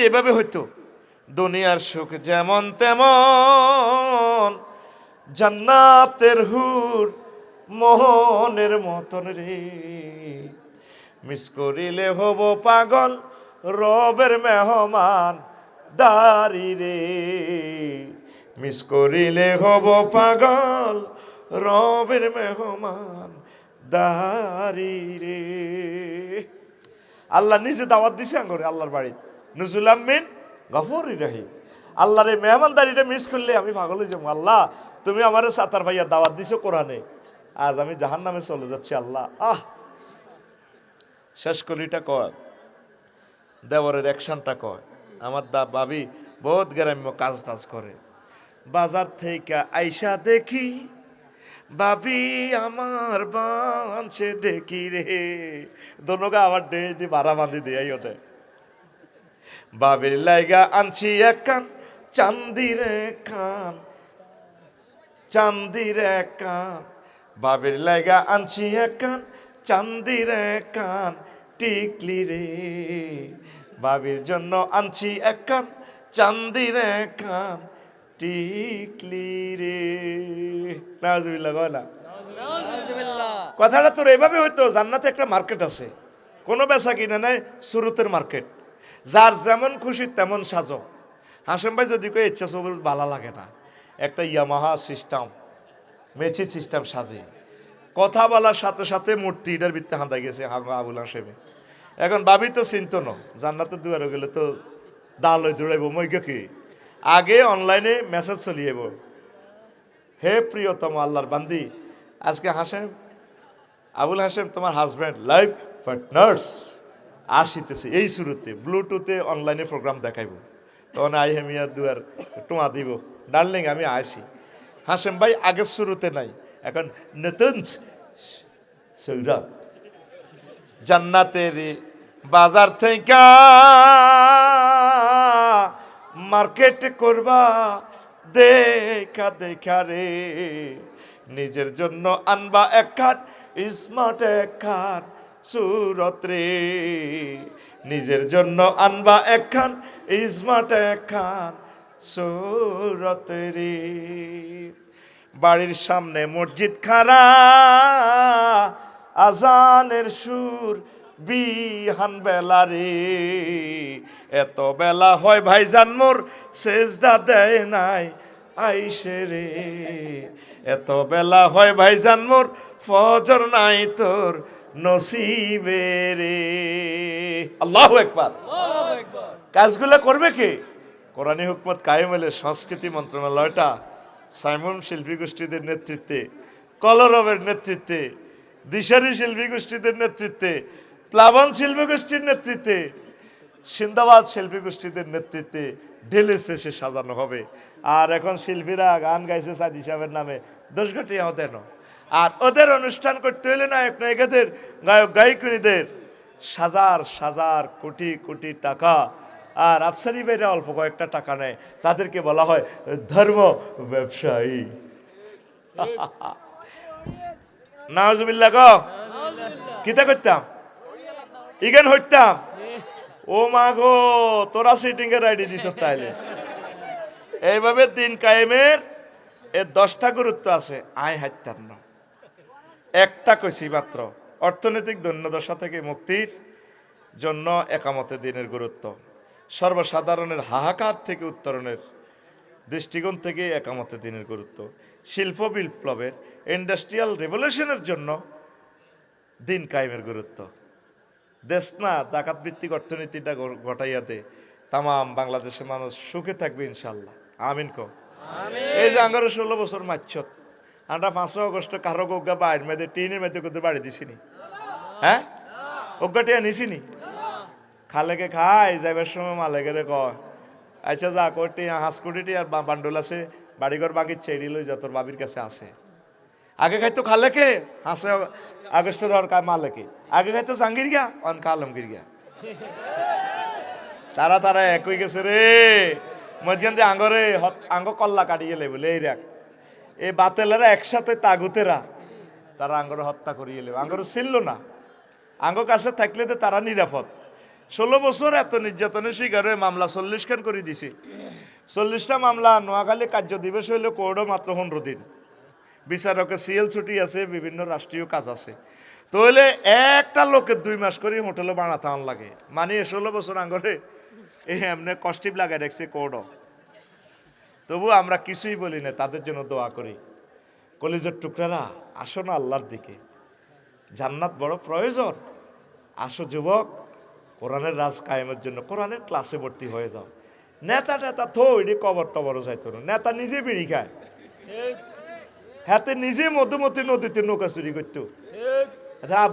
এভাবে হইতো, দুনিয়ার সুখ যেমন তেমন, জান্নাতের হুর মোহনের মতন রে। মিস করিলে হব পাগল, রবের মেহমান দারি রে। মিস করিলে হব পাগল, রবের মেহমান দারি রে। আল্লাহ নিজে দাওয়াত দিছে আঙ্গরে আল্লাহর বাড়িতে, নুজুল আমিন গফুর রহিম। আল্লাহর এই মেহমানদারিটা মিস করলে আমি পাগল হয়ে যাবো। আল্লাহ তুমি আমারে সাতার ভাইয়া দাওয়াত দিছো কোরআনে, আজ আমি জাহান্নামে চলে যাচ্ছি। আল্লাহ শেষ কলিটা কয়, দেবরের অ্যাকশনটা কয়, আমার ভাবি বহুত গ্রাম্য কাজ টাজ করে, বাজার থেকে আইসা দেখি ভাবি আমার বাঁচে ডেকি রে, দোনোগা আমার ডে দি ভাড়া বাঁধি দেয় ওদের। বাবির লাইগা আনছি এক কান চান্দির কান, চান্দির কান, বাবির লাইগা আনছি এক কান চান্দির কান টিকলি রে। বাবির জন্য আনছি এক কান চান্দির কান টিকলি রে। নাউজুবিল্লাহ কয় না? কথাটা তোর এইভাবে হইতো, জান্নাতে একটা মার্কেট আছে, কোনো বেচা কিনা নাই, সুরতের মার্কেট, যার যেমন খুশি তেমন সাজো। হাসেম ভাই যদি কই ইচ্ছা সবুর ভালো লাগে না, একটা ইয়ামাহা সিস্টেম, মেচি সিস্টেম সাজে, কথা বলার সাথে সাথে মূর্তি এটার ভিত্তে হাঁদা গেছে আবুল হাসেমে। এখন ভাবি তো চিন্ত ন, জান্নাতের দুয়ারে গেলে তো দাল হয়ে দৌড়াইব মইকে কি, আগে অনলাইনে মেসেজ চলিয়েব, হে প্রিয়তম আল্লাহর বান্দি, আজকে হাসেম আবুল হাসেম তোমার হাজব্যান্ড লাইফ পার্টনার্স আসিতেছে, এই শুরুতে ব্লুটুথে অনলাইনে প্রোগ্রাম দেখাইব, তখন আই হেমিয়া দুয়ার টোয়া দিব, ডার্লিং আমি আসি। হাসেম ভাই আগের শুরুতে নাই, এখন নতুন সৌরভ জান্নাতের বাজার থেকে মার্কেট করবা দেখা দেখা রে। নিজের জন্য আনবা এক খান স্মার্ট এক খান সুরত রে। নিজের জন্য আনবা এক খান স্মার্ট এক খান সুরত রে। বাড়ির সামনে মসজিদ খারা, আজানের সুর বিহান বেলা রে। এত বেলা হয় ভাইজান মোর সেজদা দেয় নাই আইসে রে। এত বেলা হয় ভাইজান মোর ফজর নাই তোর নসিবে রে। আল্লাহু আকবার। কাজগুলো করবে কে? কোরআনী হুকমত কায়েম হলে সংস্কৃতি মন্ত্রণালয়টা সাইমন শিল্পী গোষ্ঠীদের নেতৃত্বে, কলরবের নেতৃত্বে, দিশারি শিল্পী গোষ্ঠীদের নেতৃত্বে, প্লাবন শিল্পী গোষ্ঠীর নেতৃত্বে, সিন্দাবাদ শিল্পী গোষ্ঠীদের নেতৃত্বে ঢেলে শেষে সাজানো হবে। আর এখন শিল্পীরা গান গাইছে সাদি সাহেবের নামে, 10 ঘটিয়াও দেন। আর ওদের অনুষ্ঠান করতে হলে নায়ক নায়িকাদের, গায়ক গায়িকীদের হাজার হাজার কোটি কোটি টাকা, আর আফসারি ভাইরা অল্প কয়েকটা টাকা নেয়, তাদেরকে বলা হয় ধর্ম ব্যবসায়ী। নাউজুবিল্লাহ গ কিতা করতাম, ইগান হইতাম। ও মা গো, তোরা সিটিং এর আইডি দিস তাইলে। এইভাবে দিন কায়েমের এর 10টা গুরুত্ব আছে, আয় হাইতাম না। একটা কইছি মাত্র, অর্থনৈতিক দৈন্যদশা থেকে মুক্তির জন্য একামতে দিনের গুরুত্ব, সর্বসাধারণের হাহাকার থেকে উত্তরণের দৃষ্টিকোণ থেকে একামতে দিনের গুরুত্ব, শিল্প বিপ্লবের ইন্ডাস্ট্রিয়াল রেভলিউশনের জন্য দিন কায়েমের গুরুত্ব। দেশ না জাকাত ভিত্তিক অর্থনীতিটা ঘটাইয়া দে, তাম বাংলাদেশের মানুষ সুখে থাকবে ইনশাল্লাহ। আমিন কো। এই যে 16 বছর মাছত আমরা 5 আগস্ট কারো গোগা বাইর মেয়েদের টিনের মেয়েদের কোথাও বাড়ি দিছিনি, হ্যাঁ ওগাটিয়া নিছিনি, খালেকে খাই যাইবার সময় মালেকে কয় আচ্ছা যা কোটি হাঁস কোটিটি আর বান্ডুল আছে বাড়িঘর বাগির চেড়ি লই যা তোর বাবির কাছে আছে। আগে খাইতো খালেকে হাসে আগস্টের আর কায় মালেকে, আগে খাইতো জাঙ্গির গিয়া অন কালমগির গিয়া, তারা তারা এক হয়ে গেছে রে। মধ্যখান দিয়ে আঙ্গরে আঙ্গ কল্লা কাটি গেলে বলে এই রাখ, এই বাতেলেরা একসাথে তাগুতেরা তারা আঙ্গরে হত্যা করিয়ে এলে, আঙ্গরে ছিল না, আঙ্গ কাছে থাকলে তো তারা নিরাপদ। 16 বছর এত নির্যাতনের শিকার হয়ে মামলা 40 খান করে দিছে। 40টা মামলা। নোয়াখালী কার্য দিবস হইলে কোর্টও মাত্র 15 দিন। বিচারকের সিএল ছুটি আছে, বিভিন্ন রাষ্ট্রীয় কাজ আছে। তাহলে একটা লোকের 2 মাস করে হোটেলে বানাতে আন লাগে। মানে 16 বছর আঙ্গরে এই এমনি কষ্টিপ লাগাই দেখছে কোর্টও। তবু আমরা কিছুই বলি না, তাদের জন্য দোয়া করি। কলিজার টুকরারা, আসো না আল্লাহর দিকে, জান্নাত বড় প্রয়োজন। আসো যুবক, কোরআনের রাজ কায়েমের জন্য কোরআনের ক্লাসে ভর্তি হয়ে যাও। নেতা টেতা থো এটি কবর টবরও যাইতো না। নেতা নিজে বিড়ি খায়, হাতে নিজে মধুমতি নদীতে নৌকা চুরি করতো।